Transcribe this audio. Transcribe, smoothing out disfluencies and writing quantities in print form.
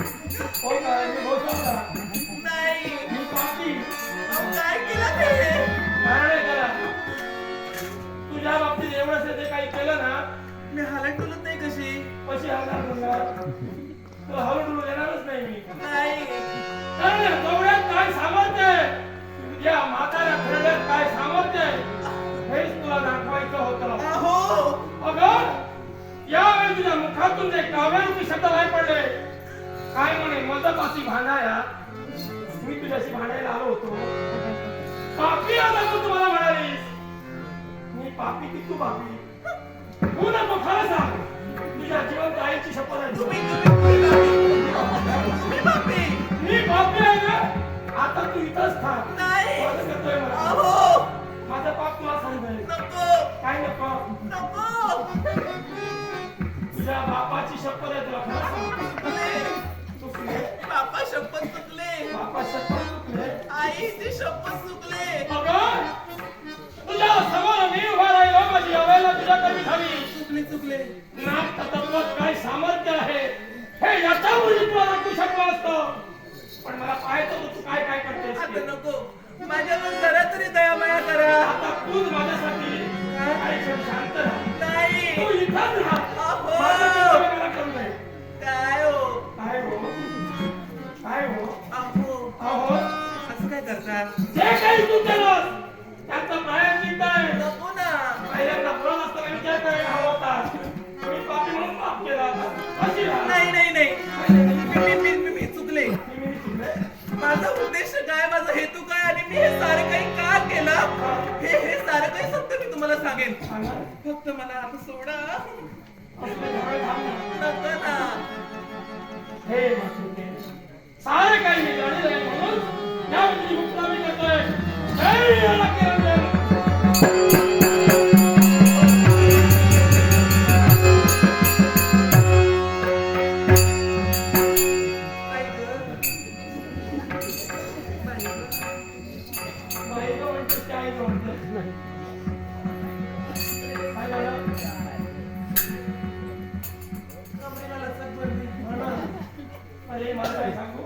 हो काय मी बोलतो नाही मी पापी काय केलं ते नाही करा तुझ्या बाबतीत एवढंच ते काही केलं ना मी हालत डुलत नाही कशी कशी हालणार गंगा तुला हळू डुलू देणारच नाही मी नाही गवळ्यात काय सामर्थ्य आहे या म्हाताऱ्या खरड्यात काय सामर्थ्य आहे हेच तुला दाखवायचं होतं अहो अगं यावेळी तुझ्या मुखातून एक काव्यारूपी शब्द नाही पडले काय म्हणे मदपाशी भांडाया मी तुझ्याशी भांडायला आलो होतो पापी आला तू तुम्हाला म्हणालीस मी पापी की तू पापी तू नको खरं सांग तुझ्या जिवंत आईची शपथ आहे मी बापी मी पापी आहे ना आता तू इथंच थांब नाही माझं करतोय मला अहो माझं पाप तुला सांगतोय नको काय नको नको तुझ्या बापाची शपथ आहे तुला खरं सांग चुकले बापा शपथ चुकले बापा शपथ चुकले आईची शपथ चुकले अगं तुझ्या समोर मी उभा राहिलो माझी अवहेलना तुझ्याकडे झाली चुकले नाक तत्वात काय सामर्थ्य आहे हे याच्यावरही तुला दाखवू शकलो असतो पण मला पाहायचं होतं तू काय काय करतेस आता ते. नको माझ्यावर जरा तरी दयामाया करा आता तूच माझ्यासाठी काही क्षण शांत राहा नाही तू इथंच राहा अहो. माझं चिंता मला करू नये काय हो काय हो काय हो अहो अहो असं काय करतात जे काही तू केलंस त्याचं प्रायश्चित्त आहे नको ना पहिल्यांदा बोलत असताना विचार करायला हवा होता मी पापी म्हणून पाप केला होता अशी राहा. नाही नाही नाही मी चुकले मी चुकले. माझा उद्देश काय माझा हेतू काय आणि मी हे सारं काही का केलं हे सारं काही सत्य मी तुम्हाला सांगेन सांगा. फक्त मला आता सोडा असलं जवळ थांब ना. नको ना हे वासुदेव, सारे काही मी जाणील आहे म्हणून या तुझी मुक्ता मी करतोय जय याला किरण काय गं? बायको म्हणते काय म्हणते काय झालं कमरेला लचक बनली. अरे मला काय सांगू